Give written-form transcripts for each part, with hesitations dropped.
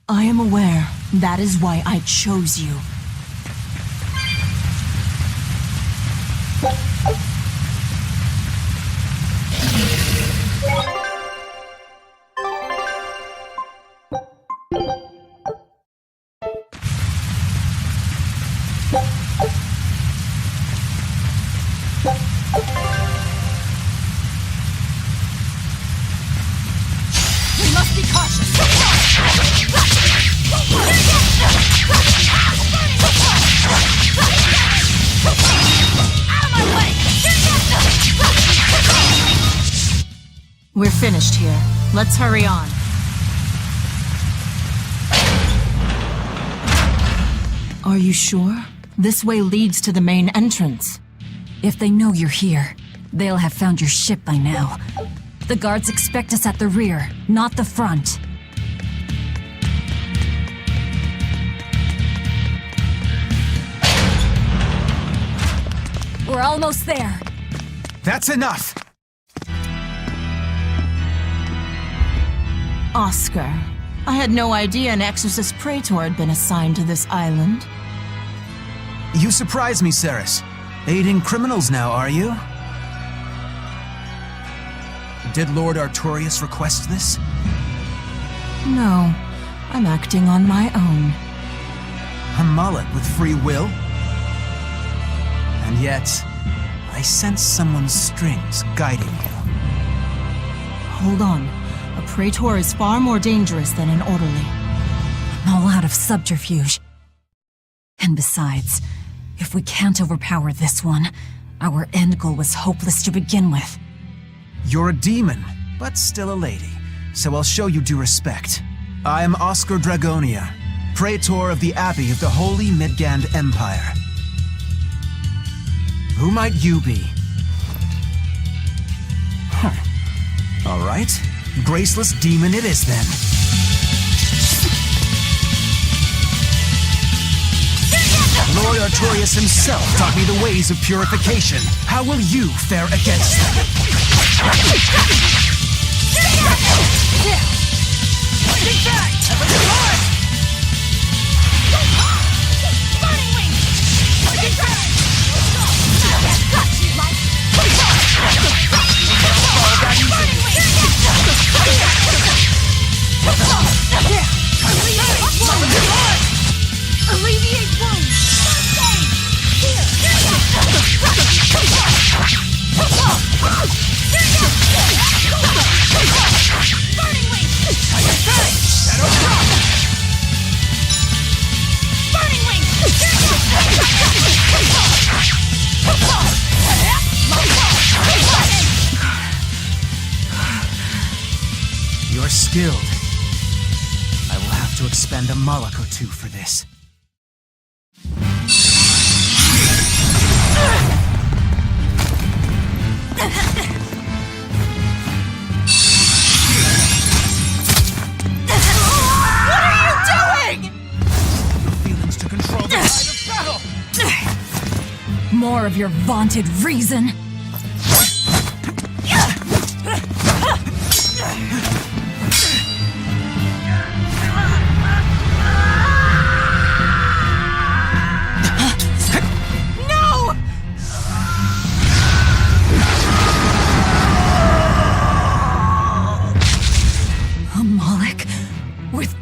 I am aware. That is why I chose you. We must be cautious. We're finished here. Let's hurry on. Are you sure? This way leads to the main entrance. If they know you're here, they'll have found your ship by now. The guards expect us at the rear, not the front. We're almost there. That's enough! Oscar, I had no idea an Exorcist Praetor had been assigned to this island. You surprise me, Ceres. Aiding criminals now, are you? Did Lord Artorius request this? No, I'm acting on my own. A mullet with free will? And yet, I sense someone's strings guiding you. Hold on. A Praetor is far more dangerous than an orderly. I'm all out of subterfuge. And besides, if we can't overpower this one, our end goal was hopeless to begin with. You're a demon, but still a lady, so I'll show you due respect. I am Oscar Dragonia, Praetor of the Abbey of the Holy Midgand Empire. Who might you be? All right. Graceless demon it is then. Lord Artorius himself taught me the ways of purification. How will you fare against them? Take that! Burning wings! Take that! Alleviate wounds! Burning wings! Burning wings! You're skilled. I will have to expend a Moloch or two for this. What are you doing? Your feelings to control the tide of battle! More of your vaunted reason.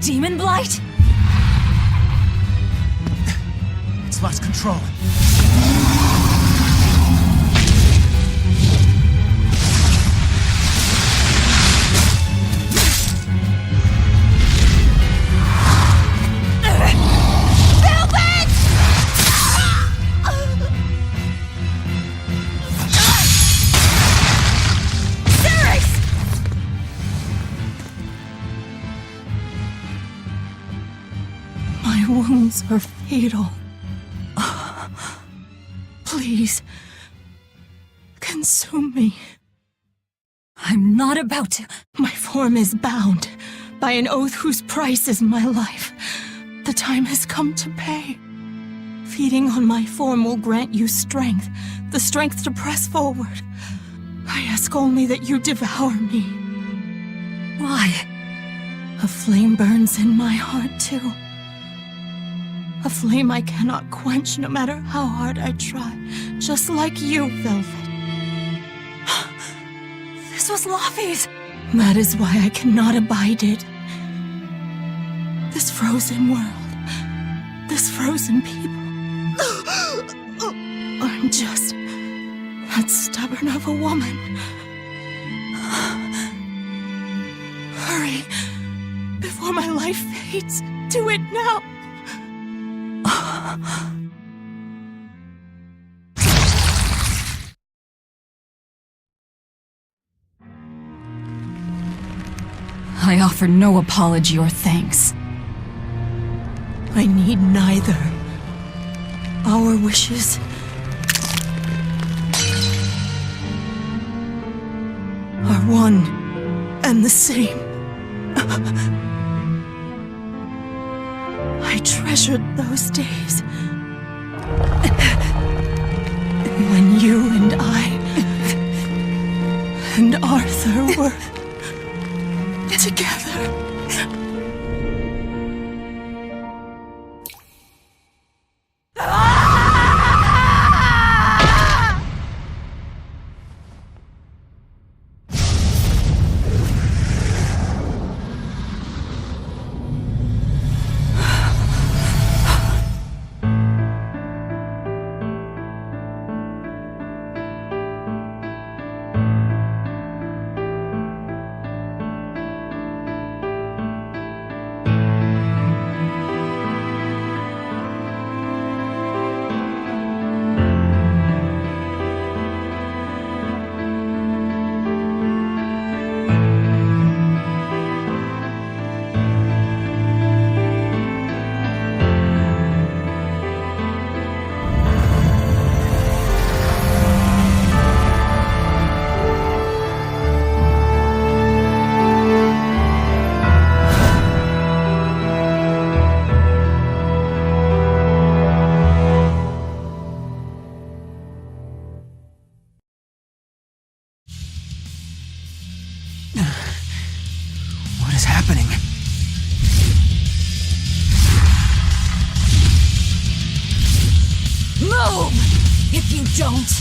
Demon Blight? It's lost control. My wounds are fatal. Please, consume me. I'm not about to. My form is bound by an oath whose price is my life. The time has come to pay. Feeding on my form will grant you strength, the strength to press forward. I ask only that you devour me. Why? A flame burns in my heart, too. A flame I cannot quench no matter how hard I try. Just like you, Velvet. This was Laufey's! That is why I cannot abide it. This frozen world, this frozen people. I'm just that stubborn of a woman. Hurry, before my life fades. Do it now. I offer no apology or thanks. I need neither. Our wishes are one and the same. I treasured those days when you and I and Arthur were together. What is happening? Move! If you don't,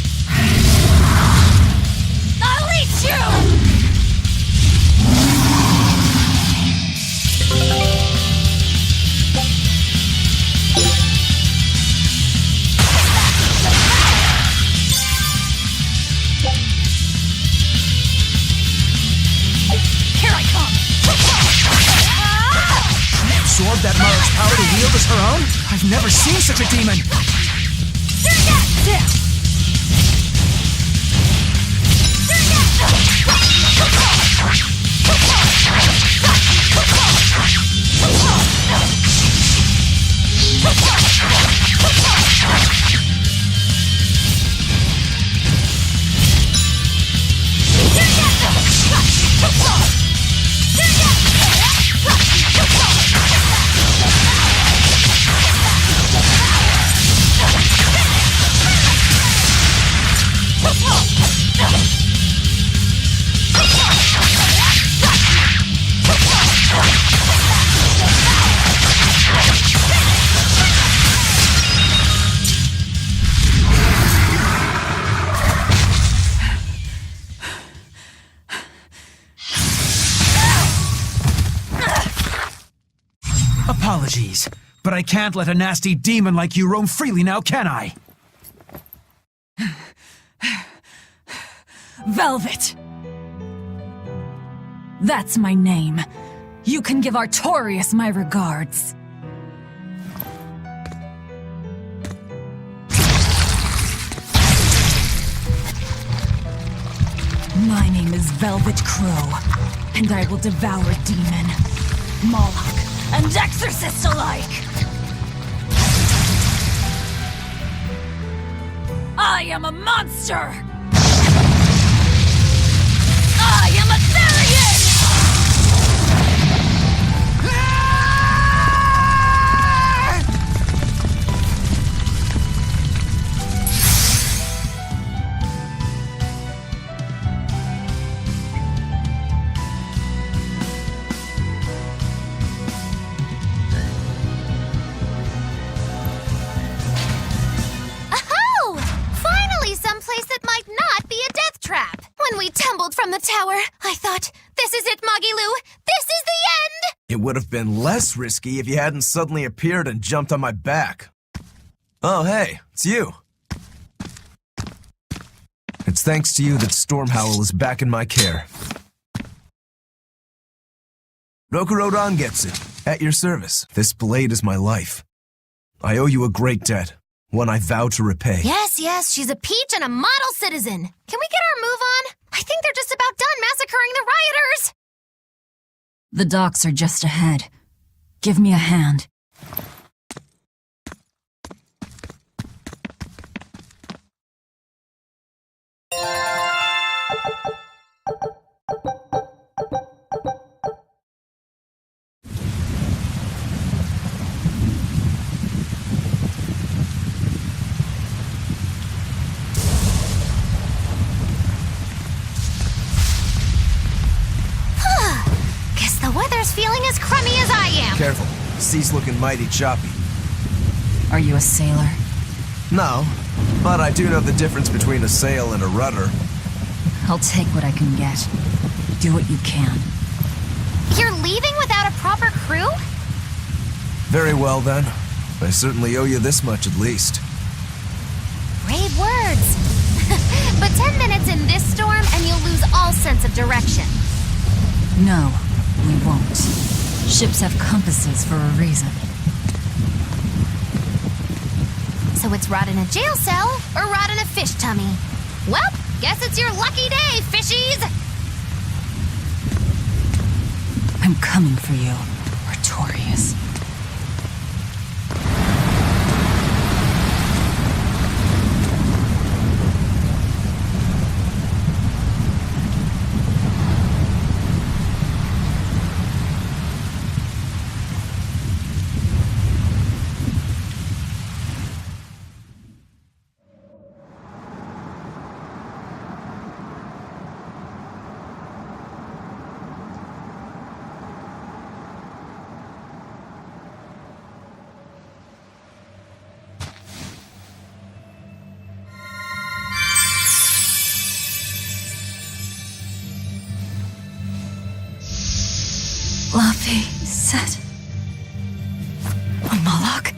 I'll eat you! Here I come! Absorb that Mara's power to wield as her own? I've never seen such a demon! Apologies, but I can't let a nasty demon like you roam freely now, can I? Velvet! That's my name. You can give Artorias my regards. My name is Velvet Crow, and I will devour demon, Moloch, and exorcist alike! I am a monster! I am a Therian! tower. I thought, this is it, Magilu. This is the end! It would have been less risky if you hadn't suddenly appeared and jumped on my back. Oh, hey, it's you. It's thanks to you that Stormhowl is back in my care. Rokurodan gets it. At your service. This blade is my life. I owe you a great debt, one I vow to repay. Yes, she's a peach and a model citizen. Can we get our move on? I think they're just about done massacring the rioters. The docks are just ahead. Give me a hand. Guess the weather's feeling as crummy as I am. Careful, sea's looking mighty choppy. Are you a sailor? No, but I do know the difference between a sail and a rudder. I'll take what I can get. Do what you can. You're leaving without a proper crew? Very well then. I certainly owe you this much at least. Brave words. But 10 minutes in this storm and you'll lose all sense of direction. No, we won't. Ships have compasses for a reason. So it's rot in a jail cell or rot in a fish tummy. Well, guess it's your lucky day, fishies! I'm coming for you, Artorias. Laffy said... Malak?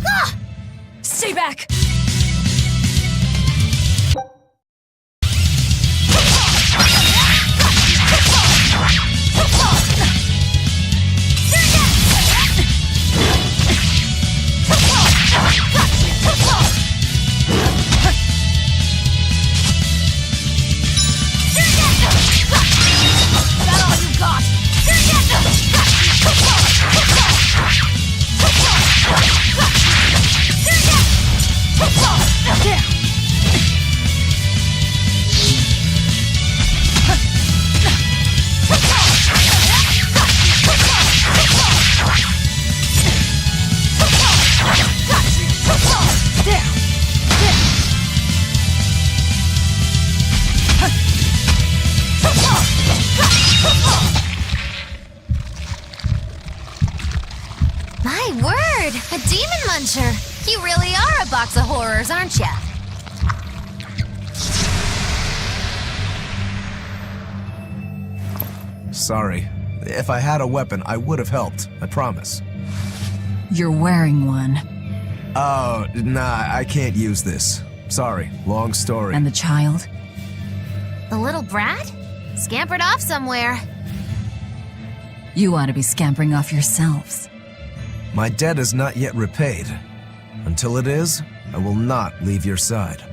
Ah! Stay back! My word, a demon muncher. You really are a box of horrors, aren't ya? Sorry. If I had a weapon, I would have helped. I promise. You're wearing one. Oh, nah, I can't use this. Sorry, long story. And the child? The little brat? Scampered off somewhere. You ought to be scampering off yourselves. My debt is not yet repaid. Until it is, I will not leave your side.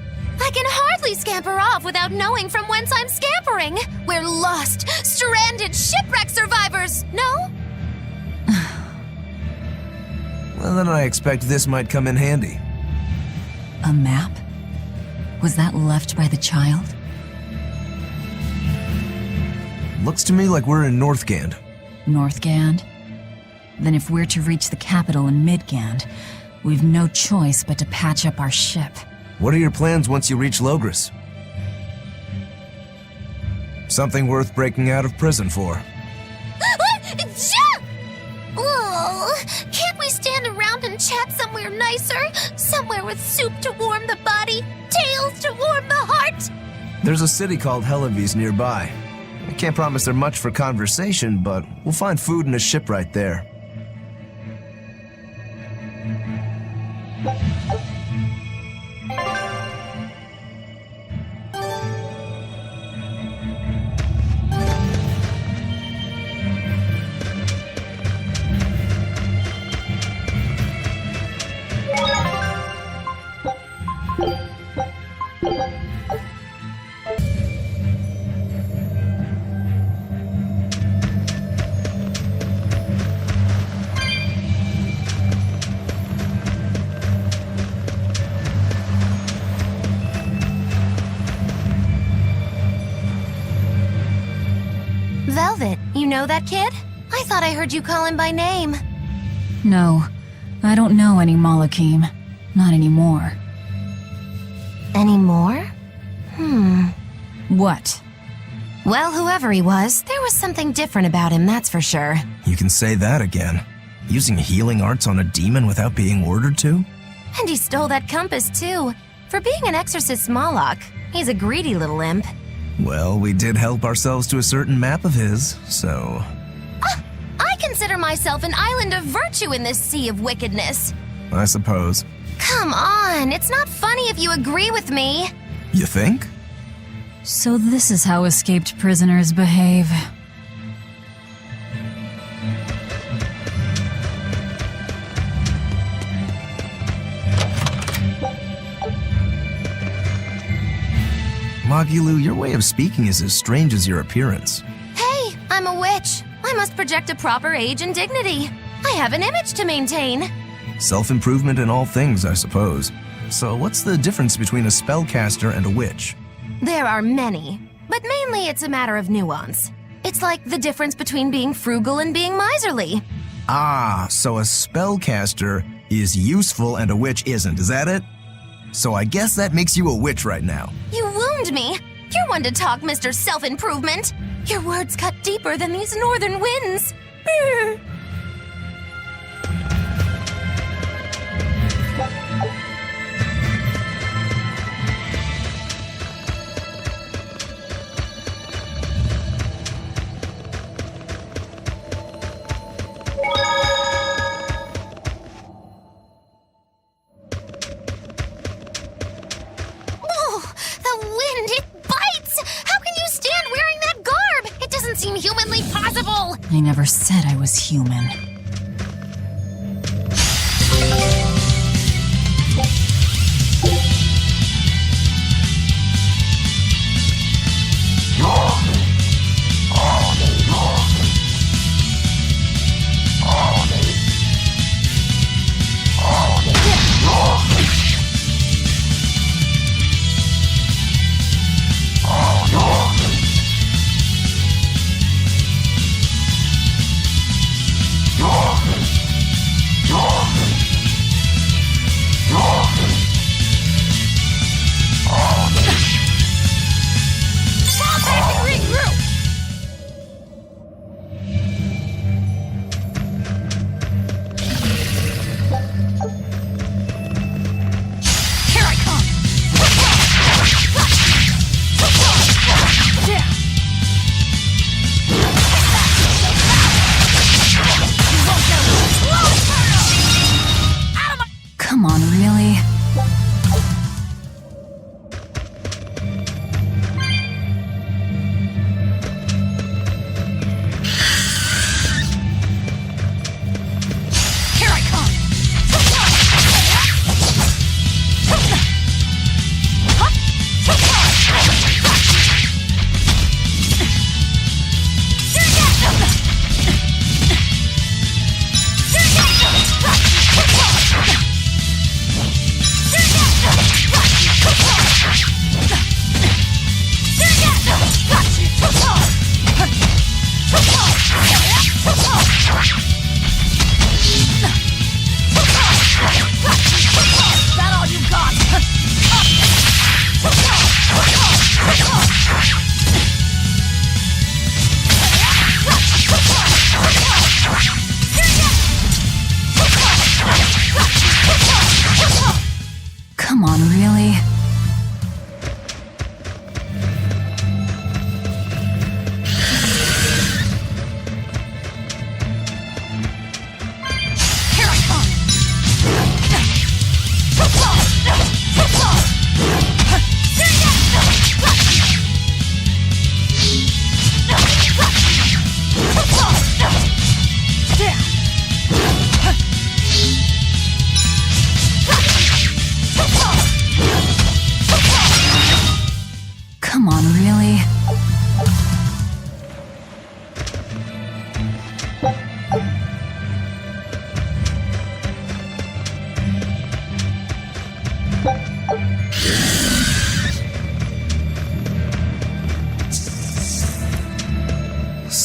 I can hardly scamper off without knowing from whence I'm scampering. We're lost, stranded, shipwreck survivors, no? Well, then I expect this might come in handy. A map? Was that left by the child? Looks to me like we're in Northgand. Northgand? Then if we're to reach the capital in Midgand, we've no choice but to patch up our ship. What are your plans once you reach Logris? Something worth breaking out of prison for. Oh, can't we we stand around and chat somewhere nicer? Somewhere with soup to warm the body, tales to warm the heart? There's a city called Hewlett-Packard nearby. I can't promise they're much for conversation, but we'll find food and a ship right there. Velvet, you know that kid? I thought I heard you call him by name. No, I don't know any Malakim. Not anymore. Anymore? What? Well, whoever he was, there was something different about him, that's for sure. You can say that again. Using healing arts on a demon without being ordered to? And he stole that compass, too. For being an exorcist Moloch, he's a greedy little imp. Well, we did help ourselves to a certain map of his, so... I consider myself an island of virtue in this sea of wickedness. I suppose. Come on, it's not funny if you agree with me. You think? So this is how escaped prisoners behave. Magilu, your way of speaking is as strange as your appearance. Hey, I'm a witch. I must project a proper age and dignity. I have an image to maintain. Self-improvement in all things, I suppose. So what's the difference between a spellcaster and a witch? There are many, but mainly it's a matter of nuance. It's like the difference between being frugal and being miserly. Ah, so a spellcaster is useful and a witch isn't, is that it? So I guess that makes you a witch right now. You wound me. You're one to talk, Mr. Self-Improvement. Your words cut deeper than these northern winds. Brr. Humanly possible! I never said I was human.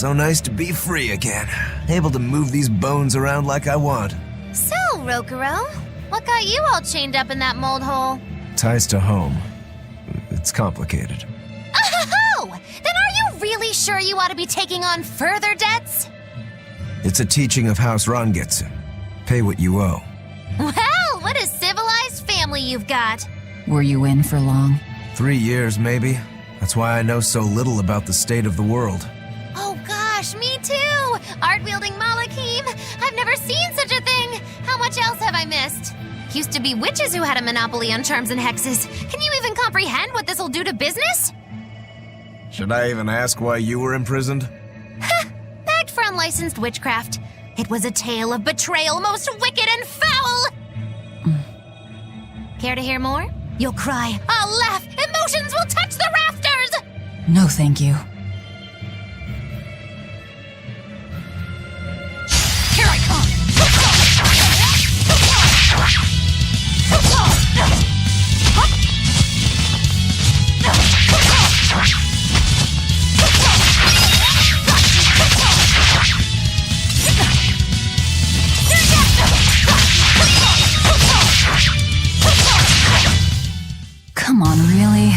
so nice to be free again. Able to move these bones around like I want. So, Rokuro, what got you all chained up in that mold hole? Ties to home. It's complicated. Oh! Then are you really sure you ought to be taking on further debts? It's a teaching of House Rangetsu. Pay what you owe. Well, what a civilized family you've got. Were you in for long? 3 years, maybe. That's why I know so little about the state of the world. Oh gosh, me too! Art-wielding Malakim! I've never seen such a thing! How much else have I missed? Used to be witches who had a monopoly on charms and hexes. Can you even comprehend what this'll do to business? Should I even ask why you were imprisoned? Bagged for unlicensed witchcraft. It was a tale of betrayal most wicked and foul! Care to hear more? You'll cry, I'll laugh, emotions will touch the rafters! No, thank you. Here I come! Come on, really?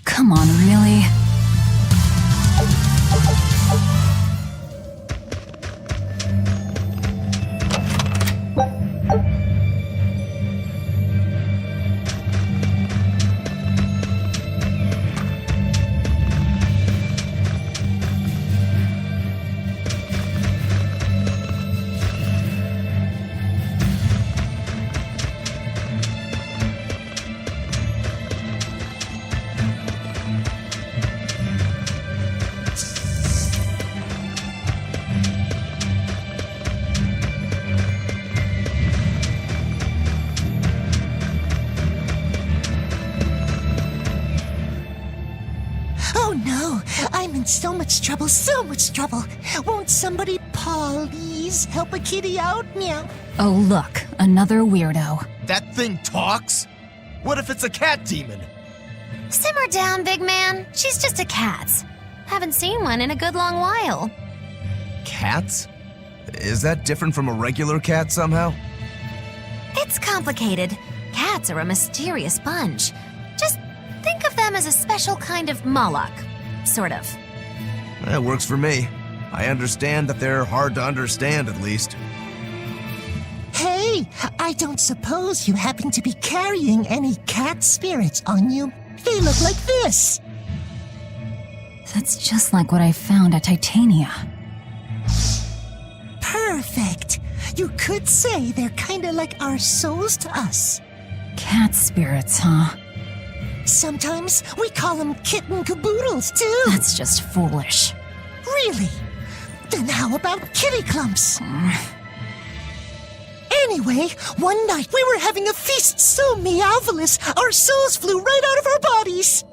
Come on, really? Oh no, I'm in so much trouble. Won't somebody please help a kitty out? Meow. Oh, look, another weirdo. That thing talks? What if it's a cat demon? Simmer down, big man. She's just a cat. Haven't seen one in a good long while. Cats? Is that different from a regular cat somehow? It's complicated. Cats are a mysterious bunch. Just think of them as a special kind of Moloch. Sort of. That works for me. I understand that they're hard to understand, at least. Hey, I don't suppose you happen to be carrying any cat spirits on you? They look like this. That's just like what I found at Titania. Perfect. You could say they're kinda like our souls to us. Cat spirits, huh? Sometimes we call them kitten caboodles, too. That's just foolish. Really? Then how about kitty clumps? Anyway, one night we were having a feast so meowvelous, our souls flew right out of our bodies.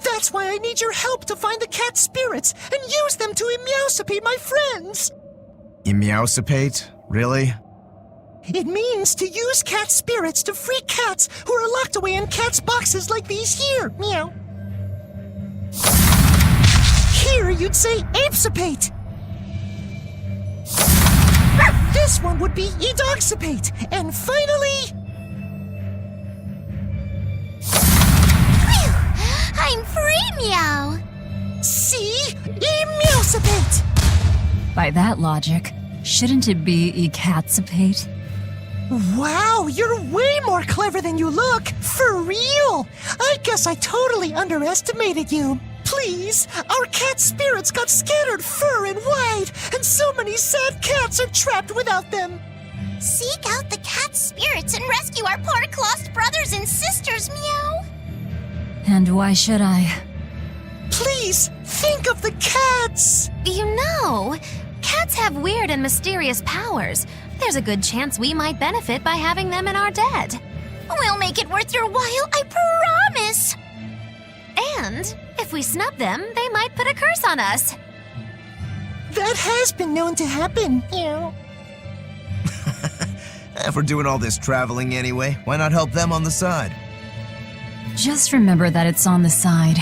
That's why I need your help to find the cat spirits and use them to meowsipate my friends. Meowsipate? Really? It means to use cat spirits to free cats who are locked away in cats' boxes like these here. Meow. Here you'd say apesipate. This one would be edogsipate. And finally... Phew! I'm free, meow! see? Meowsipate. By that logic, shouldn't it be ecatsipate? Wow, you're way more clever than you look. For real. I guess I totally underestimated you. Please, our cat spirits got scattered far and wide, and so many sad cats are trapped without them. Seek out the cat spirits and rescue our poor lost brothers and sisters, meow. And why should I? Please, think of the cats. You know, cats have weird and mysterious powers. There's a good chance we might benefit by having them in our debt. We'll make it worth your while, I promise! And if we snub them, they might put a curse on us. That has been known to happen. Meow. If we're doing all this traveling anyway, why not help them on the side? Just remember that it's on the side.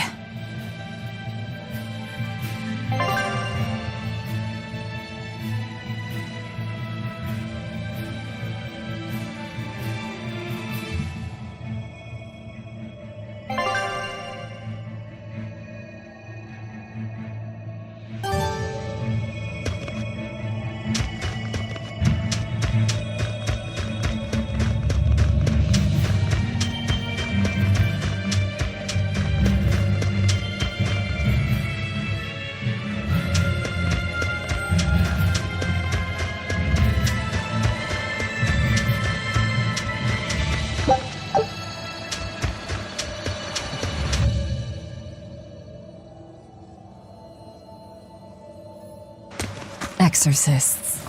Exorcists.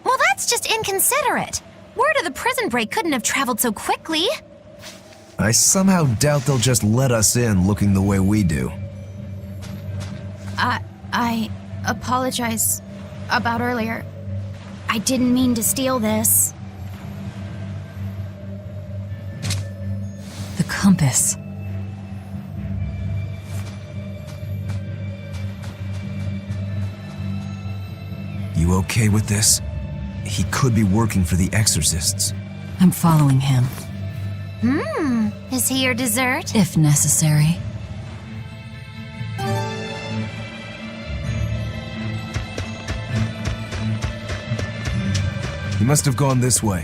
Well, that's just inconsiderate. Word of the prison break couldn't have traveled so quickly. I somehow doubt they'll just let us in looking the way we do. I apologize about earlier. I didn't mean to steal this. The compass. You okay with this? He could be working for the exorcists. I'm following him, Is he your dessert? if necessary. He must have gone this way.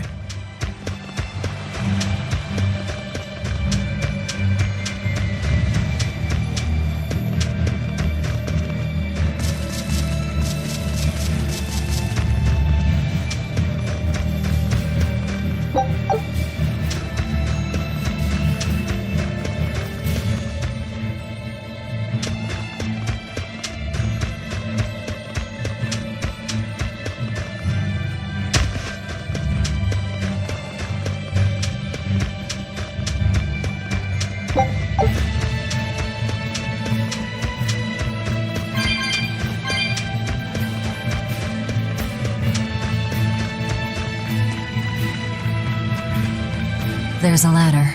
There's a ladder.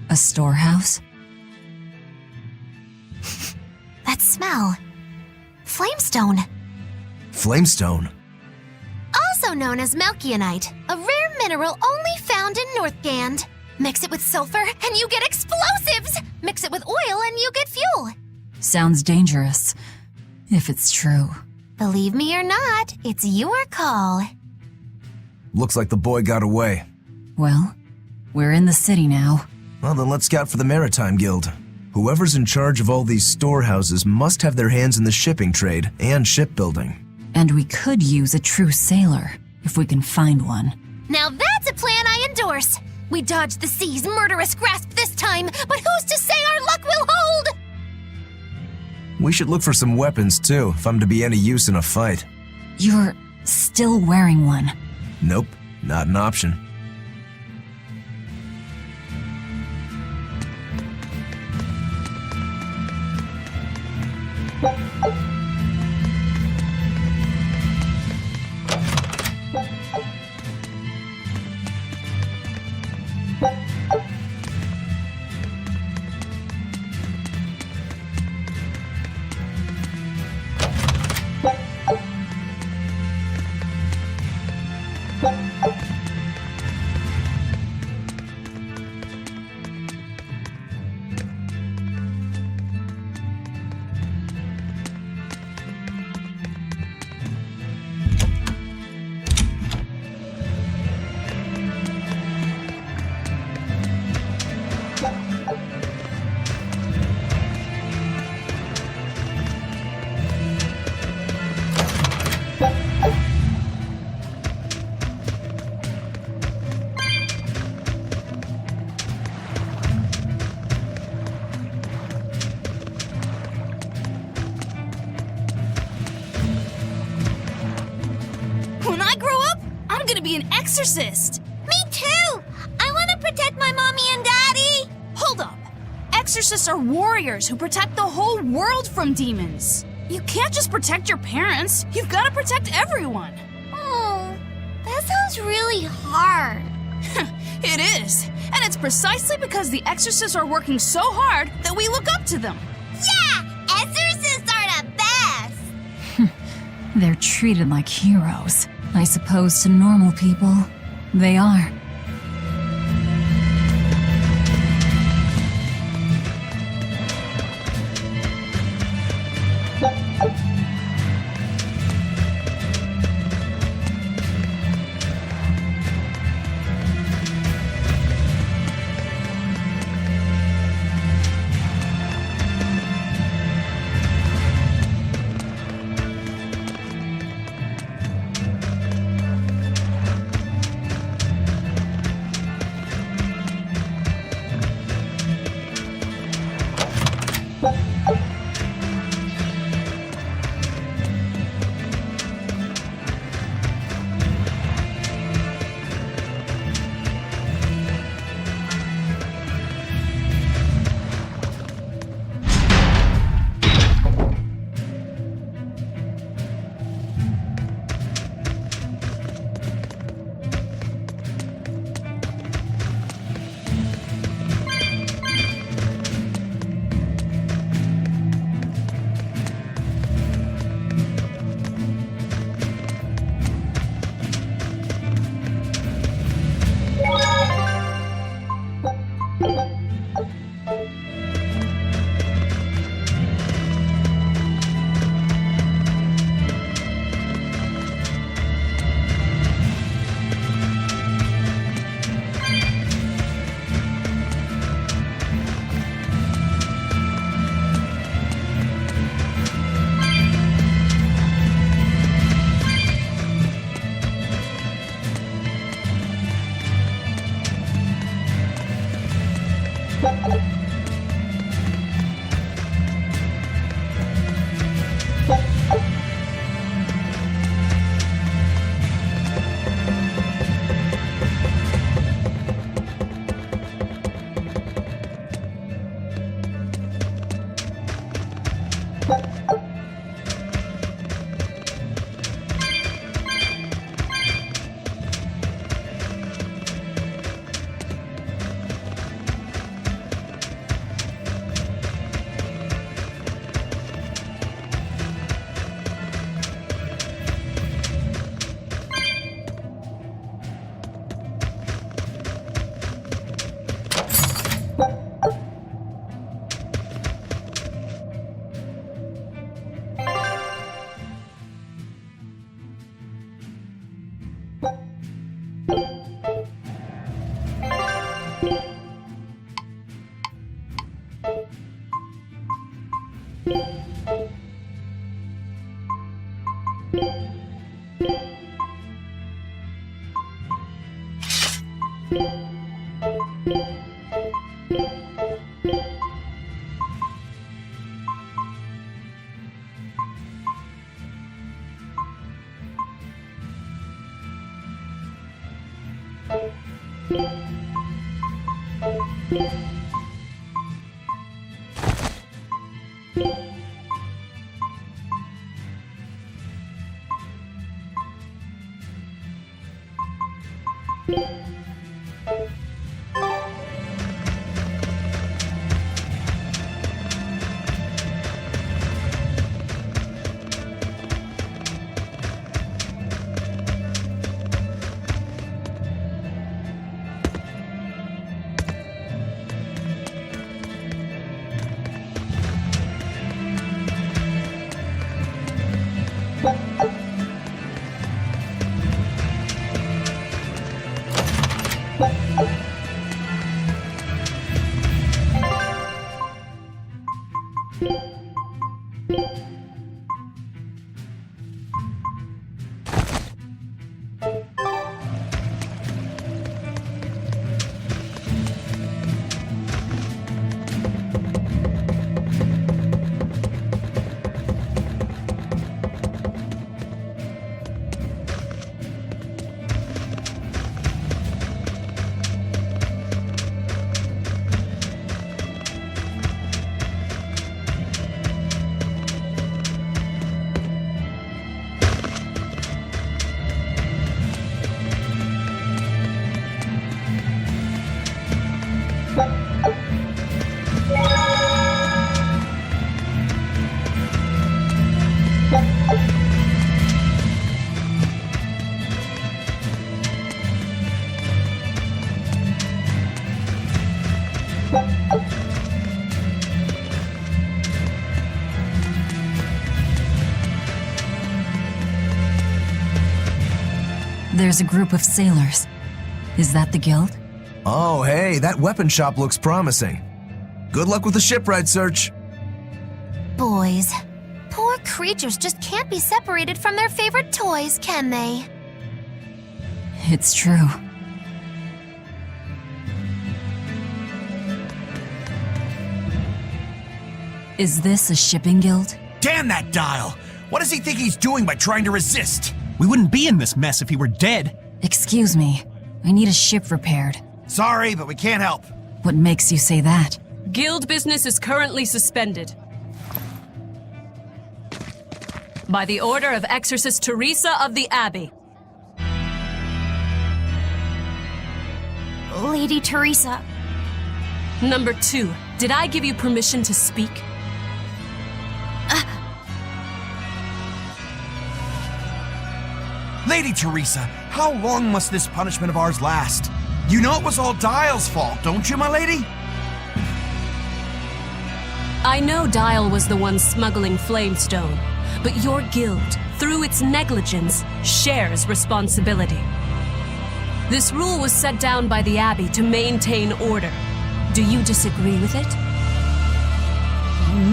A storehouse? That smell. Flamestone. Flamestone? Also known as Melkionite, a rare mineral only found in Northgand. Mix it with sulfur and you get explosives! Mix it with oil and you get fuel. Sounds dangerous, if it's true. Believe me or not, it's your call. Looks like the boy got away. Well, we're in the city now. Well, then let's scout for the Maritime Guild. Whoever's in charge of all these storehouses must have their hands in the shipping trade and shipbuilding. And we could use a true sailor, if we can find one. Now that's a plan I endorse. We dodged the sea's murderous grasp this time, but who's to say our luck will hold? We should look for some weapons too, if I'm to be any use in a fight. You're still wearing one. Nope, not an option. When I grow up, I'm gonna be an exorcist. Me too! I want to protect my mommy and daddy! Hold up. Exorcists are warriors who protect the whole world from demons. You can't just protect your parents. You've got to protect everyone. Oh, that sounds really hard. It is. And it's precisely because the exorcists are working so hard that we look up to them. Yeah! Exorcists are the best! They're treated like heroes. I suppose to normal people, they are. There's a group of sailors. Is that the guild? Oh, hey, that weapon shop looks promising. Good luck with the shipwright search. Boys. Poor creatures just can't be separated from their favorite toys, can they? It's true. Is this a shipping guild? Damn that dial! What does he think he's doing by trying to resist? We wouldn't be in this mess if he were dead. Excuse me. I need a ship repaired. Sorry, but we can't help. What makes you say that? Guild business is currently suspended. By the order of Exorcist Teresa of the Abbey. Lady Teresa. Number 2, did I give you permission to speak? Lady Teresa, how long must this punishment of ours last? You know it was all Dial's fault, don't you, my lady? I know Dial was the one smuggling Flamestone, but your guild, through its negligence, shares responsibility. This rule was set down by the Abbey to maintain order. Do you disagree with it?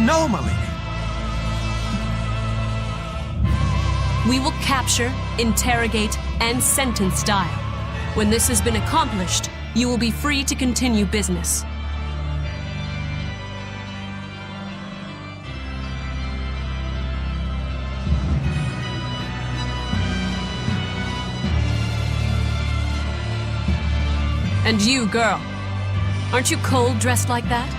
No, my lady. We will capture, interrogate, and sentence Dial. When this has been accomplished, you will be free to continue business. And you, girl, aren't you cold dressed like that?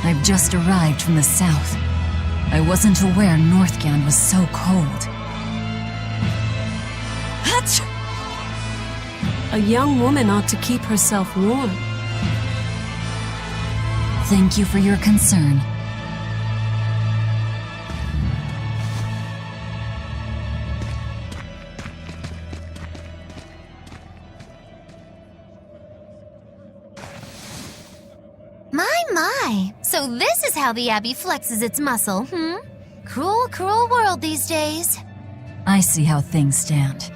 I've just arrived from the south. I wasn't aware Northgand was so cold. Hatch! A young woman ought to keep herself warm. Thank you for your concern. My. So this is how the Abbey flexes its muscle, Cruel, cruel world these days. I see how things stand.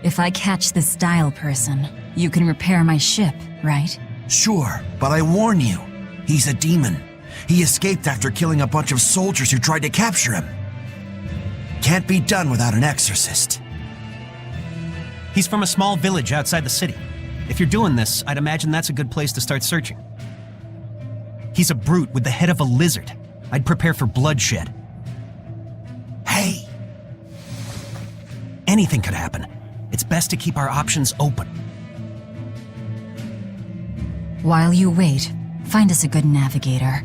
If I catch this Dial person, you can repair my ship, right? Sure, but I warn you, he's a demon. He escaped after killing a bunch of soldiers who tried to capture him. Can't be done without an exorcist. He's from a small village outside the city. If you're doing this, I'd imagine that's a good place to start searching. He's a brute with the head of a lizard. I'd prepare for bloodshed. Hey! Anything could happen. It's best to keep our options open. While you wait, find us a good navigator.